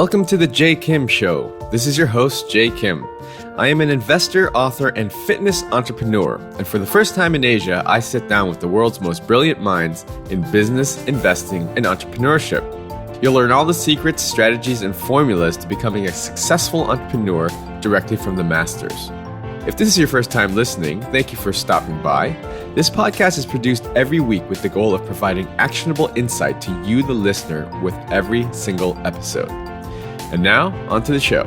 Welcome to the Jay Kim Show. This is your host, Jay Kim. I am an investor, author, and fitness entrepreneur, and for the first time in Asia, I sit down with the world's most brilliant minds in business, investing, and entrepreneurship. You'll learn all the secrets, strategies, and formulas to becoming a successful entrepreneur directly from the masters. If this is your first time listening, thank you for stopping by. This podcast is produced every week with the goal of providing actionable insight to you, the listener, with every single episode. And now, on to the show.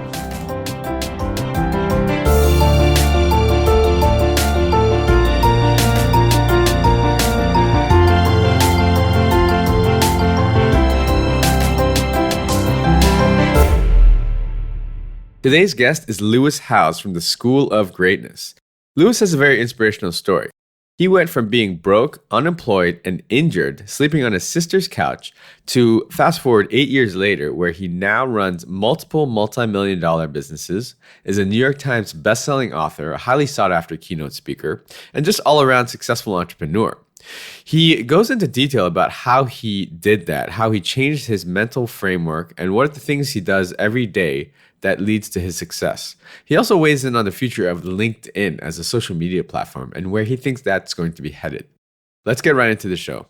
Today's guest is Lewis Howes from the School of Greatness. Lewis has a very inspirational story. He went from being broke, unemployed, and injured, sleeping on his sister's couch, to fast forward 8 years later, where he now runs multiple multi-million-dollar businesses, is a New York Times bestselling author, a highly sought-after keynote speaker, and just all-around successful entrepreneur. He goes into detail about how he did that, how he changed his mental framework, and what are the things he does every day that leads to his success. He also weighs in on the future of LinkedIn as a social media platform and where he thinks that's going to be headed. Let's get right into the show.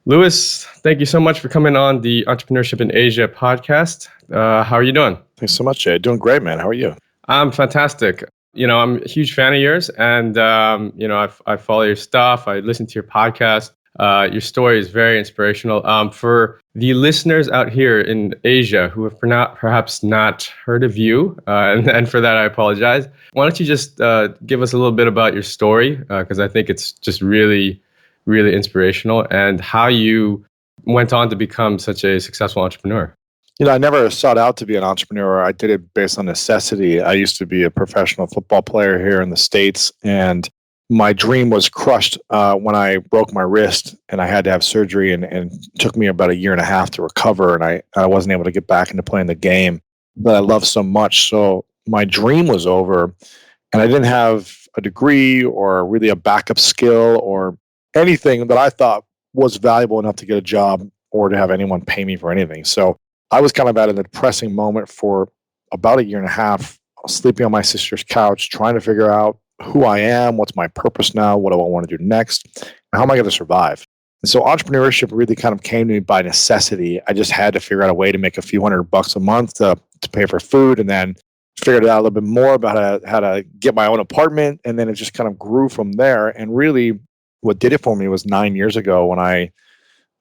Lewis, thank you so much for coming on the Entrepreneurship in Asia podcast. How are you doing? Thanks so much, Jay. Doing great, man. How are you? I'm fantastic. I'm a huge fan of yours, and I follow your stuff. I listen to your podcast. Your story is very inspirational. For the listeners out here in Asia who have perhaps not heard of you, and for that I apologize, why don't you just give us a little bit about your story, because I think it's just really, really inspirational, and how you went on to become such a successful entrepreneur. I never sought out to be an entrepreneur. I did it based on necessity. I used to be a professional football player here in the States, and my dream was crushed when I broke my wrist and I had to have surgery, and it took me about 1.5 years to recover, and I wasn't able to get back into playing the game that I love so much. So my dream was over, and I didn't have a degree or really a backup skill or anything that I thought was valuable enough to get a job or to have anyone pay me for anything. So I was kind of at a depressing moment for about 1.5 years, sleeping on my sister's couch, trying to figure out who I am, what's my purpose now, what do I want to do next, and how am I going to survive? And so entrepreneurship really kind of came to me by necessity. I just had to figure out a way to make a few $100 a month to pay for food, and then figured out a little bit more about how to get my own apartment, and then it just kind of grew from there. And really what did it for me was 9 years ago when I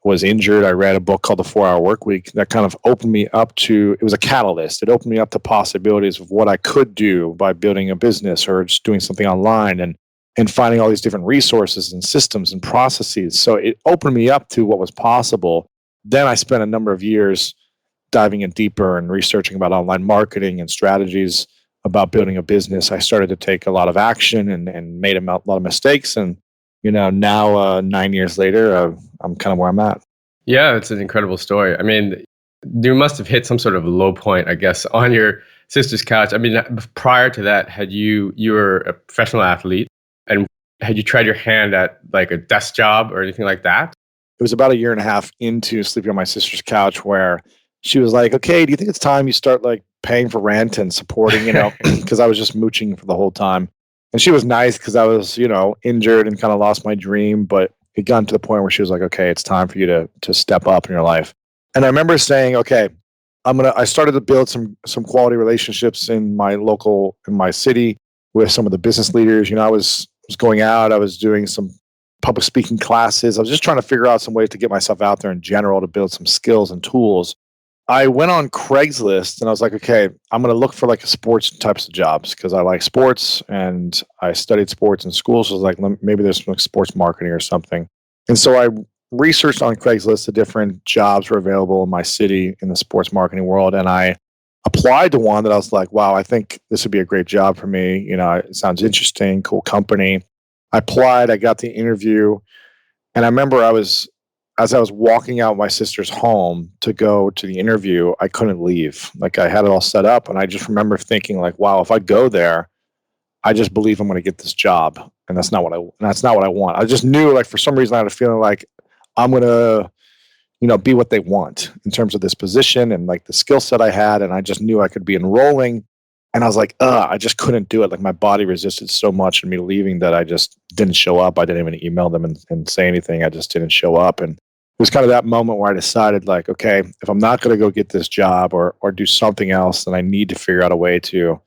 was injured. I read a book called The 4-Hour Workweek that kind of opened me up to, it was a catalyst. It opened me up to possibilities of what I could do by building a business or just doing something online and finding all these different resources and systems and processes. So it opened me up to what was possible. Then I spent a number of years diving in deeper and researching about online marketing and strategies about building a business. I started to take a lot of action and made a lot of mistakes. And now 9 years later, I'm kind of where I'm at. Yeah, it's an incredible story. I mean, you must have hit some sort of low point, I guess, on your sister's couch. I mean, prior to that, you were a professional athlete, and had you tried your hand at like a desk job or anything like that? It was about 1.5 years into sleeping on my sister's couch where she was like, okay, do you think it's time you start like paying for rent and supporting, because I was just mooching for the whole time. And she was nice because I was, injured and kind of lost my dream, but it got to the point where she was like, okay, it's time for you to step up in your life. And I remember saying, okay, I started to build some quality relationships in my city with some of the business leaders. I was going out, I was doing some public speaking classes. I was just trying to figure out some ways to get myself out there in general to build some skills and tools. I went on Craigslist and I was like, okay, I'm going to look for like sports types of jobs because I like sports and I studied sports in school. So I was like, maybe there's some sports marketing or something. And so I researched on Craigslist the different jobs were available in my city in the sports marketing world. And I applied to one that I was like, wow, I think this would be a great job for me. It sounds interesting, cool company. I applied, I got the interview. And I remember as I was walking out my sister's home to go to the interview, I couldn't leave. Like I had it all set up. And I just remember thinking like, wow, if I go there, I just believe I'm going to get this job. And that's not what I want. I just knew like for some reason I had a feeling like I'm going to be what they want in terms of this position and like the skill set I had. And I just knew I could be enrolling. And I was like, I just couldn't do it. Like my body resisted so much in me leaving that I just didn't show up. I didn't even email them and say anything. I just didn't show up. And it was kind of that moment where I decided, like, okay, if I'm not going to go get this job or do something else, then I need to figure out a way to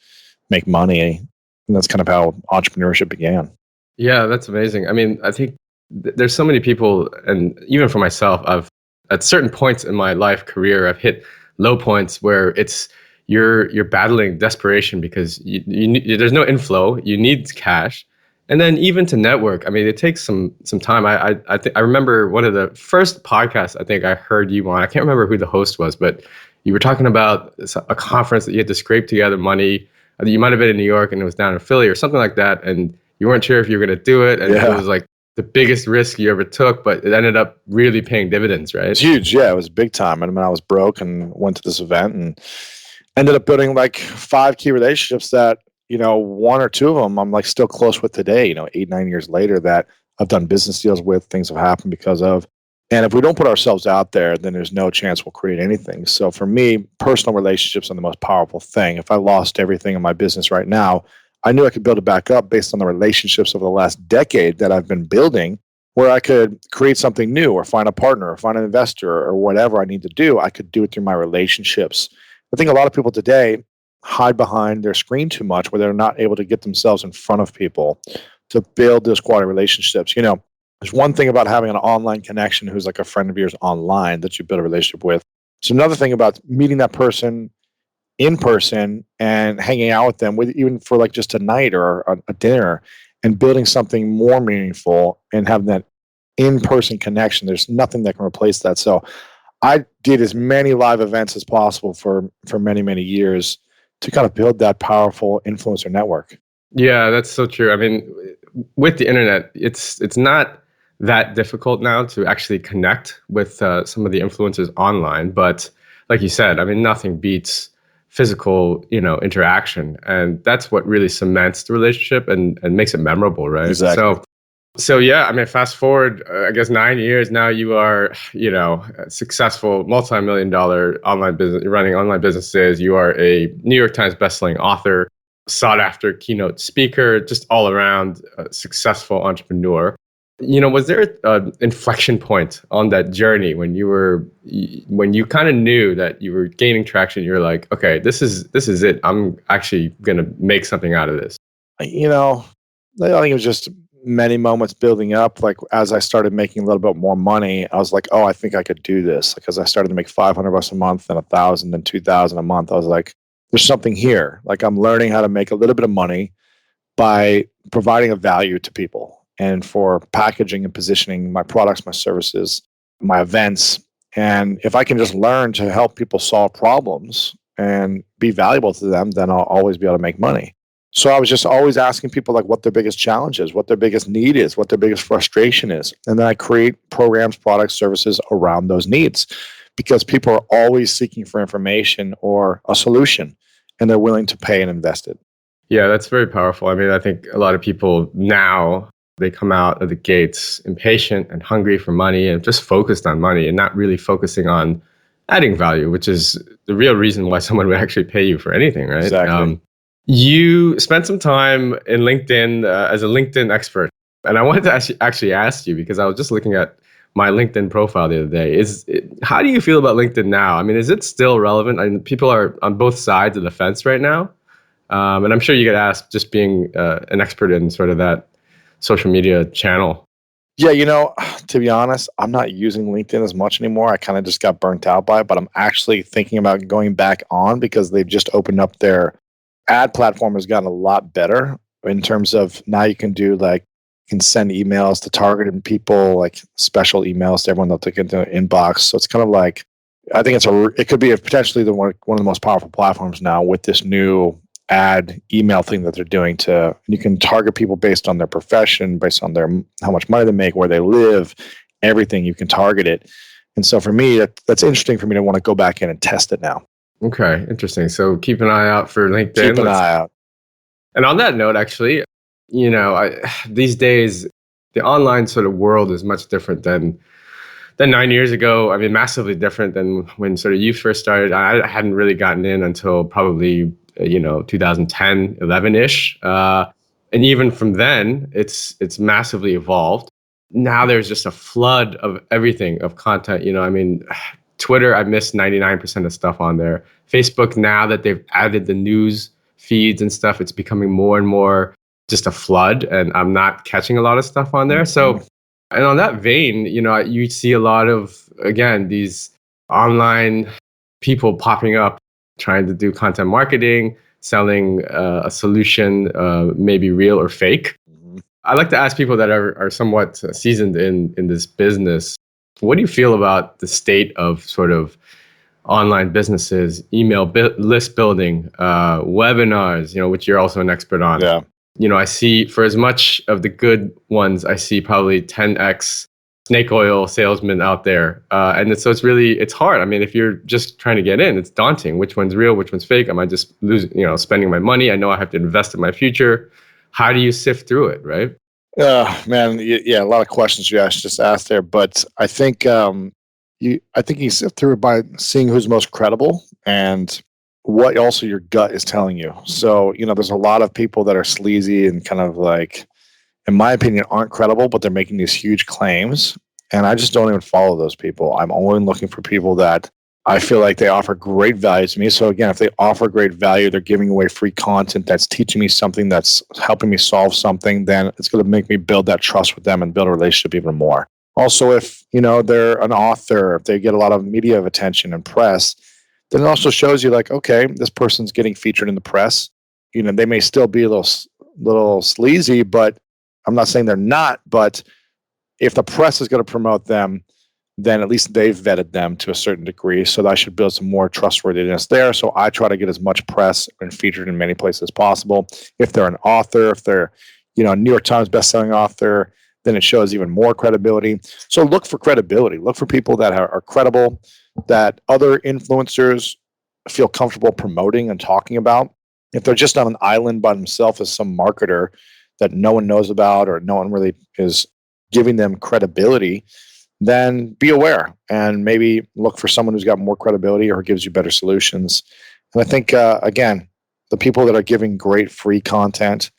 make money. And that's kind of how entrepreneurship began. Yeah, that's amazing. I mean, I think there's so many people, and even for myself, I've at certain points in my life career, I've hit low points where it's you're battling desperation because there's no inflow, you need cash, and then even to network. I mean, it takes some time. I remember one of the first podcasts I think I heard you on. I can't remember who the host was, but you were talking about a conference that you had to scrape together money. You might have been in New York and it was down in Philly or something like that, and you weren't sure if you were going to do it, and it was like the biggest risk you ever took, but it ended up really paying dividends, right? It's huge. Yeah, it was big time. And when I was broke and went to this event and ended up building like 5 key relationships that, one or two of them I'm like still close with today, 8, 9 years later that I've done business deals with, things have happened because of. And if we don't put ourselves out there, then there's no chance we'll create anything. So for me, personal relationships are the most powerful thing. If I lost everything in my business right now, I knew I could build it back up based on the relationships over the last decade that I've been building, where I could create something new or find a partner or find an investor or whatever I need to do. I could do it through my relationships. I think a lot of people today hide behind their screen too much, where they're not able to get themselves in front of people to build those quality relationships. There's one thing about having an online connection who's like a friend of yours online that you build a relationship with. It's another thing about meeting that person in person and hanging out with them, with even for like just a night or a dinner, and building something more meaningful and having that in-person connection. There's nothing that can replace that. So I did as many live events as possible for many, many years to kind of build that powerful influencer network. Yeah, that's so true. I mean, with the internet, it's not that difficult now to actually connect with some of the influencers online. But like you said, I mean, nothing beats physical, interaction, and that's what really cements the relationship and makes it memorable, right? Exactly. So yeah, I mean, fast forward, I guess 9 years now, you are, a successful multi-million dollar online business, you're running online businesses. You are a New York Times bestselling author, sought after keynote speaker, just all around successful entrepreneur. Was there an inflection point on that journey when when you kind of knew that you were gaining traction? You're like, okay, this is it. I'm actually going to make something out of this. I think it was just many moments building up. Like as I started making a little bit more money, I was like, oh, I think I could do this. Like as I started to make $500 a month and 1,000 and 2,000 a month, I was like, there's something here. Like I'm learning how to make a little bit of money by providing a value to people and for packaging and positioning my products, my services, my events. And if I can just learn to help people solve problems and be valuable to them, then I'll always be able to make money. So I was just always asking people like what their biggest challenge is, what their biggest need is, what their biggest frustration is. And then I create programs, products, services around those needs because people are always seeking for information or a solution and they're willing to pay and invest it. Yeah, that's very powerful. I mean, I think a lot of people now, they come out of the gates impatient and hungry for money and just focused on money and not really focusing on adding value, which is the real reason why someone would actually pay you for anything, right? Exactly. You spent some time in LinkedIn as a LinkedIn expert. And I wanted to actually ask you, because I was just looking at my LinkedIn profile the other day. How do you feel about LinkedIn now? I mean, is it still relevant? I mean, people are on both sides of the fence right now. And I'm sure you get asked just being an expert in sort of that social media channel. Yeah, to be honest, I'm not using LinkedIn as much anymore. I kind of just got burnt out by it, but I'm actually thinking about going back on because they've just opened up their ad platform has gotten a lot better in terms of now you can do like you can send emails to targeted people, like special emails to everyone they'll take into their inbox. So it's kind of like I think it could be potentially one of the most powerful platforms now with this new ad email thing that they're doing you can target people based on their profession, based on how much money they make, where they live, everything. You can target it. And so for me, that's interesting for me to want to go back in and test it now. Okay, interesting. So keep an eye out for LinkedIn. Keep an eye out. And on that note, actually, these days, the online sort of world is much different than then 9 years ago, I mean, massively different than when sort of you first started. I hadn't really gotten in until probably, 2010, 11-ish. And even from then, it's massively evolved. Now there's just a flood of everything, of content. I mean, Twitter, I miss 99% of stuff on there. Facebook, now that they've added the news feeds and stuff, it's becoming more and more just a flood, and I'm not catching a lot of stuff on there. So, and on that vein, you see a lot of, again, these online people popping up trying to do content marketing, selling a solution, maybe real or fake. I like to ask people that are somewhat seasoned in this business, what do you feel about the state of sort of online businesses, list building, webinars, which you're also an expert on? Yeah. I see, for as much of the good ones, I see probably 10x snake oil salesmen out there. And so it's hard. I mean, if you're just trying to get in, it's daunting. Which one's real? Which one's fake? Am I just losing, spending my money? I know I have to invest in my future. How do you sift through it, right? Man, yeah, a lot of questions you just asked there, but I think you sift through it by seeing who's most credible and what also your gut is telling you. So, there's a lot of people that are sleazy and kind of like, in my opinion, aren't credible, but they're making these huge claims. And I just don't even follow those people. I'm only looking for people that I feel like they offer great value to me. So again, if they offer great value, they're giving away free content that's teaching me something, that's helping me solve something, then it's going to make me build that trust with them and build a relationship even more. Also, if they're an author, if they get a lot of media attention and press, then it also shows you like, okay, this person's getting featured in the press. They may still be a little sleazy, but I'm not saying they're not. But if the press is going to promote them, then at least they've vetted them to a certain degree. So I should build some more trustworthiness there. So I try to get as much press and featured in many places as possible. If they're an author, if they're, a New York Times bestselling author, then it shows even more credibility. So look for credibility. Look for people that are credible, that other influencers feel comfortable promoting and talking about. If they're just on an island by themselves as some marketer that no one knows about or no one really is giving them credibility, then be aware and maybe look for someone who's got more credibility or gives you better solutions. And I think, again, the people that are giving great free content,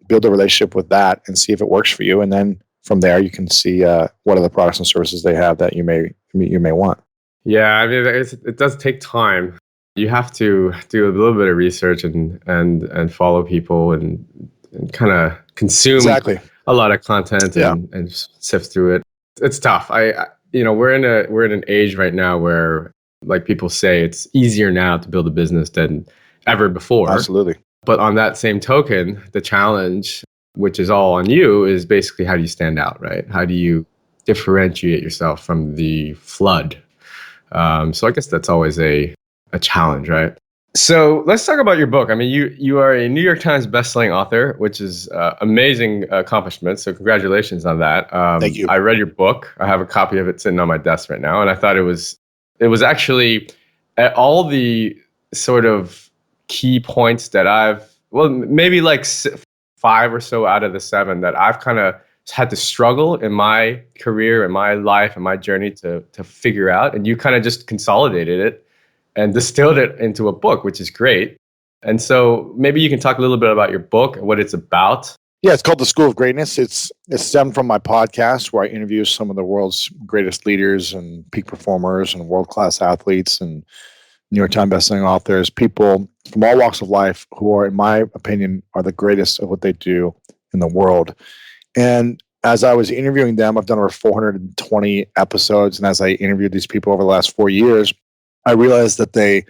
build a relationship with that and see if it works for you. And then from there, you can see what are the products and services they have that you may want. Yeah, I mean, it does take time. You have to do a little bit of research and follow people and kind of consume a lot of content and sift through it. It's tough. We're in an age right now where, like people say, it's easier now to build a business than ever before. Absolutely. But on that same token, the challenge, which is all on you, is basically how do you stand out, right? How do you differentiate yourself from the flood? So I guess that's always a challenge, right? So let's talk about your book. I mean, you are a New York Times bestselling author, which is amazing accomplishment. So congratulations on that. Thank you. I read your book. I have a copy of it sitting on my desk right now, and I thought it was actually at all the sort of key points that maybe like 5 or so out of the 7 that I've kind of had to struggle in my career, in my life, and my journey to figure out, and you kind of just consolidated it and distilled it into a book, which is great. And so maybe you can talk a little bit about your book and what it's about. Yeah, it's called The School of Greatness. It's stemmed from my podcast where I interview some of the world's greatest leaders and peak performers and world-class athletes and New York Times bestselling authors, people from all walks of life who are, in my opinion, are the greatest of what they do in the world. And as I was interviewing them, I've done over 420 episodes. And as I interviewed these people over the last 4 years, I realized that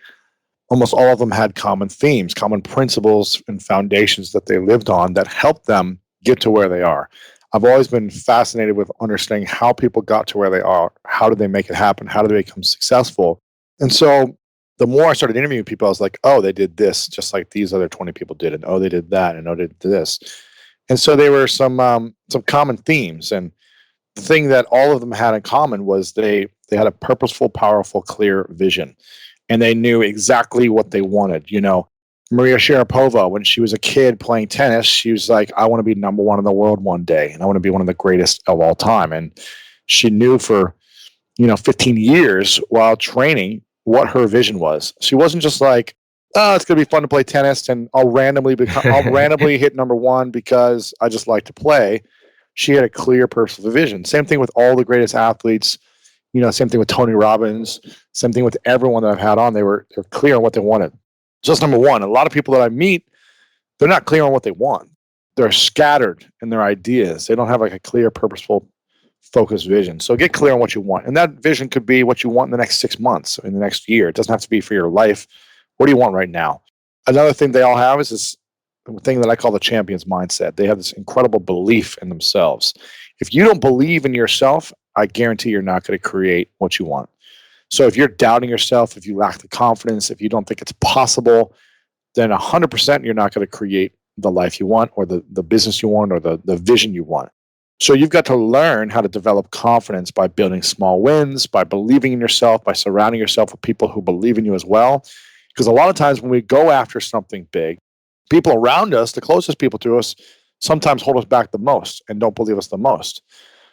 almost all of them had common themes, common principles and foundations that they lived on that helped them get to where they are. I've always been fascinated with understanding how people got to where they are. How did they make it happen? How did they become successful? And so the more I started interviewing people, I was like, oh, they did this just like these other 20 people did. And oh, they did that. And oh, they did this. And so there were some common themes. And the thing that all of them had in common was they had a purposeful, powerful, clear vision. And they knew exactly what they wanted. Maria Sharapova, when she was a kid playing tennis, she was like, I want to be number 1 in the world one day. And I want to be one of the greatest of all time. And she knew for 15 years while training what her vision was. She wasn't just like, oh, it's going to be fun to play tennis and I'll randomly hit number one because I just like to play. She had a clear personal vision. Same thing with all the greatest athletes. Same thing with Tony Robbins. Same thing with everyone that I've had on. They're clear on what they wanted. Just number one, a lot of people that I meet, they're not clear on what they want. They're scattered in their ideas. They don't have like a clear, purposeful, focused vision. So get clear on what you want. And that vision could be what you want in the next 6 months, or in the next year. It doesn't have to be for your life. What do you want right now? Another thing they all have is this thing that I call the champion's mindset. They have this incredible belief in themselves. If you don't believe in yourself, I guarantee you're not going to create what you want. So if you're doubting yourself, if you lack the confidence, if you don't think it's possible, then 100% you're not going to create the life you want, or the business you want, or the vision you want. So you've got to learn how to develop confidence by building small wins, by believing in yourself, by surrounding yourself with people who believe in you as well. Because a lot of times when we go after something big, people around us, the closest people to us, sometimes hold us back the most and don't believe us the most.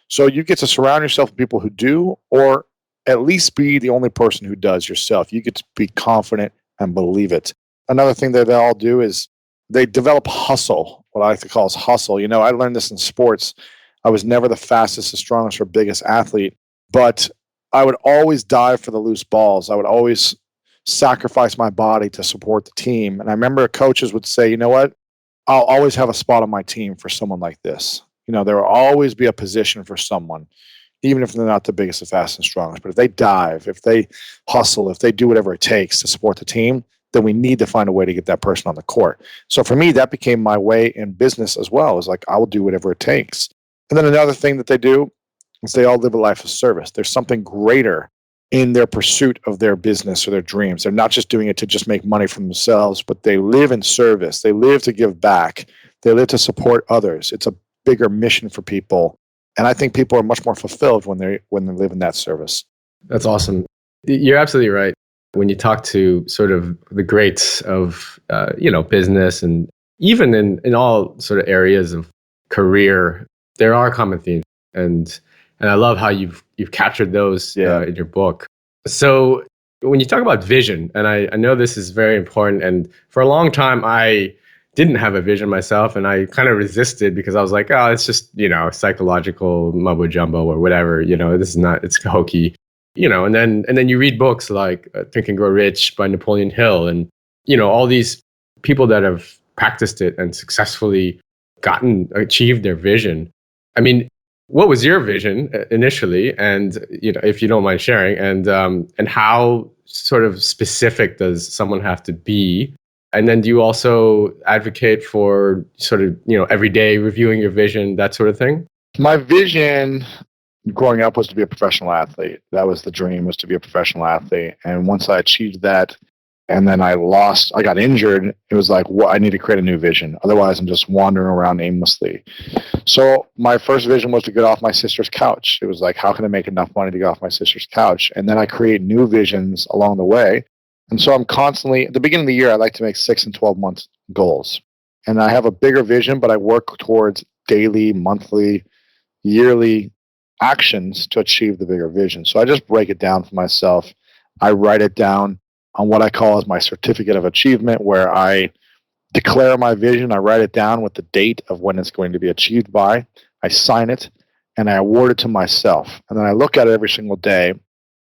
So you get to surround yourself with people who do, or at least be the only person who does yourself. You get to be confident and believe it. Another thing that they all do is they develop hustle, what I like to call is hustle. I learned this in sports. I was never the fastest, the strongest, or biggest athlete, but I would always dive for the loose balls. I would always sacrifice my body to support the team. And I remember coaches would say, you know what? I'll always have a spot on my team for someone like this. There will always be a position for someone, even if they're not the biggest, the fastest, and strongest. But if they dive, if they hustle, if they do whatever it takes to support the team, then we need to find a way to get that person on the court. So for me, that became my way in business as well. Is like, I will do whatever it takes. And then another thing that they do is they all live a life of service. There's something greater in their pursuit of their business or their dreams. They're not just doing it to just make money for themselves, but they live in service. They live to give back. They live to support others. It's a bigger mission for people. And I think people are much more fulfilled when they live in that service. That's awesome. You're absolutely right. When you talk to sort of the greats of business, and even in all sort of areas of career, there are common themes, and I love how you've captured those in your book. So when you talk about vision, and I know this is very important, and for a long time I didn't have a vision myself, and I kind of resisted because I was like, oh, it's just psychological mumbo jumbo or whatever. This is not, it's hokey. And then you read books like Think and Grow Rich by Napoleon Hill, and all these people that have practiced it and successfully achieved their vision. I mean, what was your vision initially, and if you don't mind sharing, and how sort of specific does someone have to be? And then do you also advocate for sort of every day reviewing your vision, that sort of thing? My vision growing up was to be a professional athlete. That was the dream, was to be a professional athlete. And once I achieved that, and then I got injured, it was like, I need to create a new vision. Otherwise, I'm just wandering around aimlessly. So my first vision was to get off my sister's couch. It was like, how can I make enough money to get off my sister's couch? And then I create new visions along the way. And so I'm constantly, at the beginning of the year, I like to make 6 and 12 month goals. And I have a bigger vision, but I work towards daily, monthly, yearly actions to achieve the bigger vision. So I just break it down for myself. I write it down on what I call as my certificate of achievement, where I declare my vision. I write it down with the date of when it's going to be achieved by. I sign it and I award it to myself. And then I look at it every single day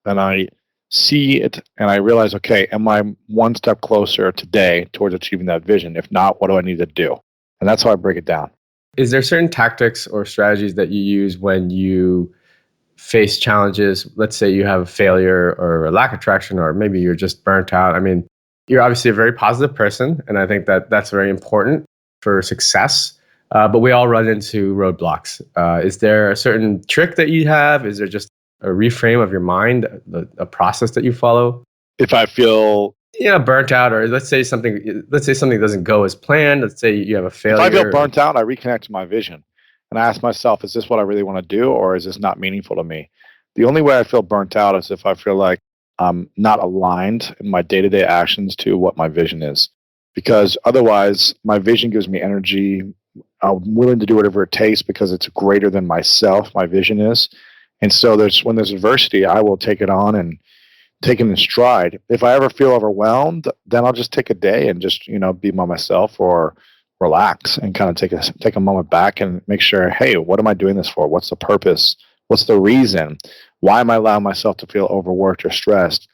and I see it and I realize, okay, am I one step closer today towards achieving that vision? If not, what do I need to do? And that's how I break it down. Is there certain tactics or strategies that you use when you face challenges? Let's say you have a failure or a lack of traction, or maybe you're just burnt out. I mean, you're obviously a very positive person, and I think that that's very important for success. But we all run into roadblocks. Is there a certain trick that you have? Is there just a reframe of your mind, a process that you follow? If I feel burnt out, or let's say something doesn't go as planned. Let's say you have a failure. If I feel burnt out, I reconnect to my vision. And I ask myself, is this what I really want to do, or is this not meaningful to me? The only way I feel burnt out is if I feel like I'm not aligned in my day-to-day actions to what my vision is. Because otherwise, my vision gives me energy. I'm willing to do whatever it takes because it's greater than myself, my vision is. And so when there's adversity, I will take it on and take it in stride. If I ever feel overwhelmed, then I'll just take a day and just, be by myself or relax and kind of take a moment back and make sure, hey, what am I doing this for? What's the purpose? What's the reason? Why am I allowing myself to feel overworked or stressed?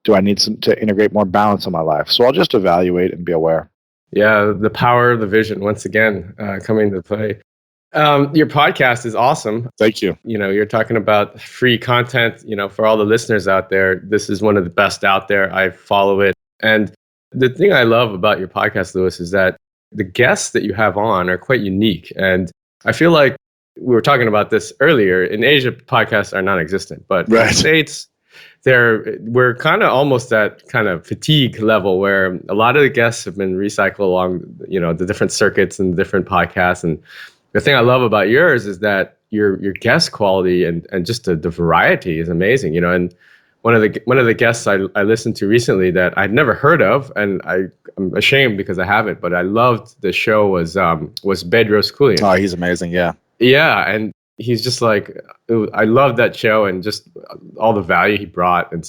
Do I need to integrate more balance in my life? So I'll just evaluate and be aware. Yeah, the power of the vision, once again, coming into play. Your podcast is awesome. Thank you. You're talking about free content, for all the listeners out there. This is one of the best out there. I follow it. And the thing I love about your podcast, Lewis, is that the guests that you have on are quite unique. And I feel like we were talking about this earlier. In Asia, podcasts are non-existent, but in the States, we're kind of almost at kind of fatigue level where a lot of the guests have been recycled along, the different circuits and different podcasts. And the thing I love about yours is that your guest quality and just the variety is amazing, and one of the guests I listened to recently that I'd never heard of, and I'm ashamed because I haven't, but I loved the show was Bedros Keuilian. Oh, he's amazing. Yeah. Yeah. And he's just like, I love that show and just all the value he brought. And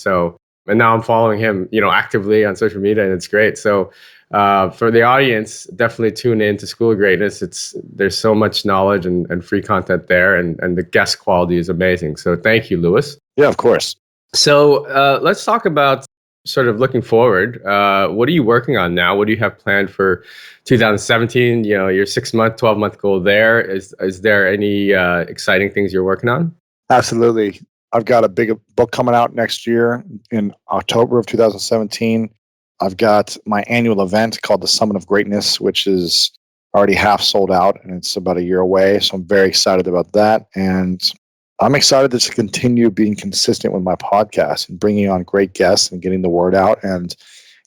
now I'm following him, actively on social media, and it's great. So for the audience, definitely tune in to School of Greatness. There's so much knowledge and free content there, and the guest quality is amazing. So thank you, Lewis. Yeah, of course. So let's talk about sort of looking forward. What are you working on now? What do you have planned for 2017? Your 6-month, 12-month goal there. Is there any exciting things you're working on? Absolutely. I've got a big book coming out next year in October of 2017. I've got my annual event called the Summit of Greatness, which is already half sold out, and it's about a year away. So I'm very excited about that. And I'm excited to continue being consistent with my podcast and bringing on great guests and getting the word out and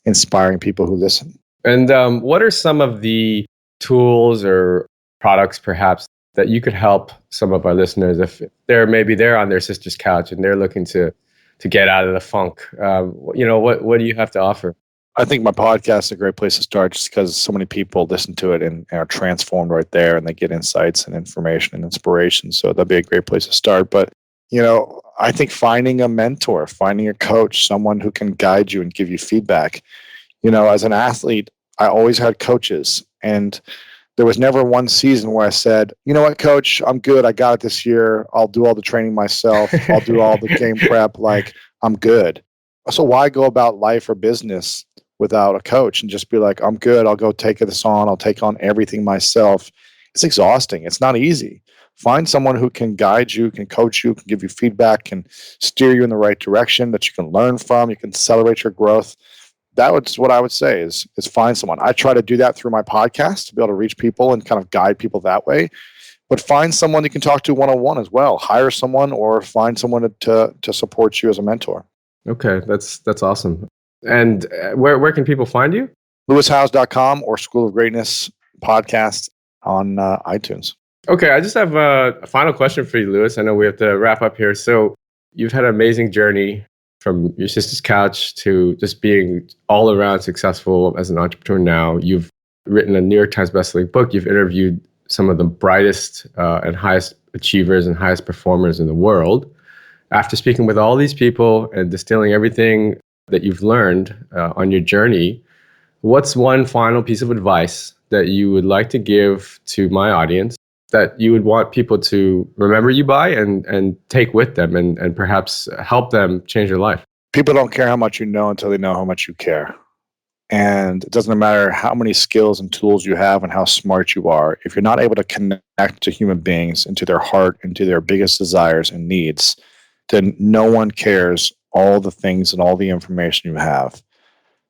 inspiring people who listen. And what are some of the tools or products, perhaps, that you could help some of our listeners if they're on their sister's couch and they're looking to get out of the funk? What do you have to offer? I think my podcast is a great place to start just because so many people listen to it and are transformed right there, and they get insights and information and inspiration. So that'd be a great place to start. But, I think finding a mentor, finding a coach, someone who can guide you and give you feedback. As an athlete, I always had coaches, and there was never one season where I said, you know what, coach, I'm good. I got it this year. I'll do all the training myself. I'll do all the game prep. Like, I'm good. So why go about life or business without a coach and just be like, I'm good. I'll go take this on. I'll take on everything myself. It's exhausting. It's not easy. Find someone who can guide you, can coach you, can give you feedback, can steer you in the right direction that you can learn from. You can celebrate your growth. That's what I would say is find someone. I try to do that through my podcast to be able to reach people and kind of guide people that way. But find someone you can talk to one-on-one as well. Hire someone or find someone to support you as a mentor. Okay, that's awesome. And where can people find you? LewisHowes.com or School of Greatness podcast on iTunes. Okay, I just have a final question for you, Lewis. I know we have to wrap up here. So you've had an amazing journey from your sister's couch to just being all around successful as an entrepreneur now. You've written a New York Times bestselling book. You've interviewed some of the brightest and highest achievers and highest performers in the world. After speaking with all these people and distilling everything that you've learned on your journey, what's one final piece of advice that you would like to give to my audience that you would want people to remember you by and take with them and perhaps help them change their life? People don't care how much you know until they know how much you care. And it doesn't matter how many skills and tools you have and how smart you are. If you're not able to connect to human beings and to their heart and to their biggest desires and needs, then no one cares all the things and all the information you have.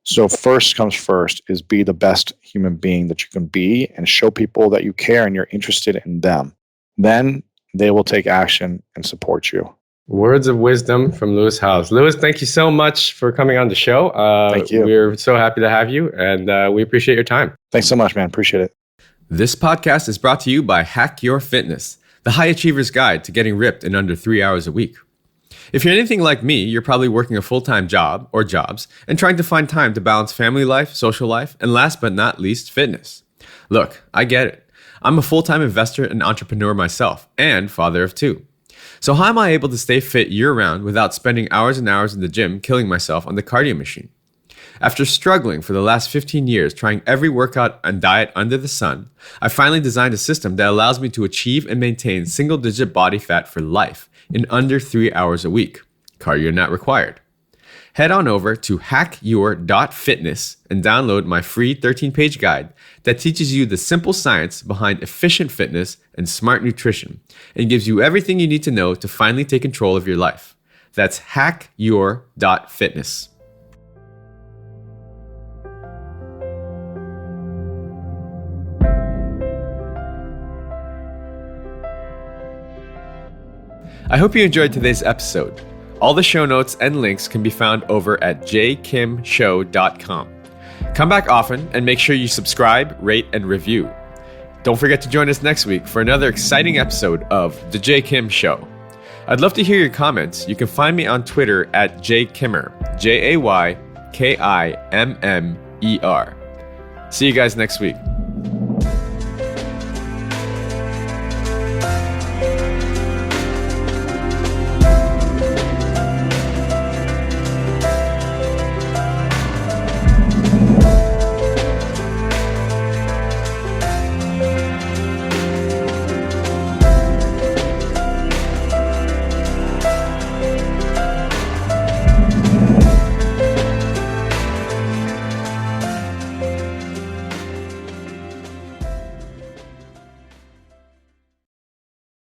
So first comes first is be the best human being that you can be and show people that you care and you're interested in them. Then they will take action and support you. Words of wisdom from Lewis Howes. Lewis, thank you so much for coming on the show. Thank you. We're so happy to have you, and we appreciate your time. Thanks so much, man. Appreciate it. This podcast is brought to you by Hack Your Fitness, the high achiever's guide to getting ripped in under 3 hours a week. If you're anything like me, you're probably working a full-time job or jobs and trying to find time to balance family life, social life, and last but not least, fitness. Look, I get it. I'm a full-time investor and entrepreneur myself and father of two. So how am I able to stay fit year-round without spending hours and hours in the gym killing myself on the cardio machine? After struggling for the last 15 years trying every workout and diet under the sun, I finally designed a system that allows me to achieve and maintain single-digit body fat for life in under 3 hours a week. Cardio not required. Head on over to hackyour.fitness and download my free 13-page guide that teaches you the simple science behind efficient fitness and smart nutrition and gives you everything you need to know to finally take control of your life. That's hackyour.fitness. I hope you enjoyed today's episode. All the show notes and links can be found over at jkimshow.com. Come back often and make sure you subscribe, rate, and review. Don't forget to join us next week for another exciting episode of The J. Kim Show. I'd love to hear your comments. You can find me on Twitter at jkimmer, JAYKIMMER. See you guys next week.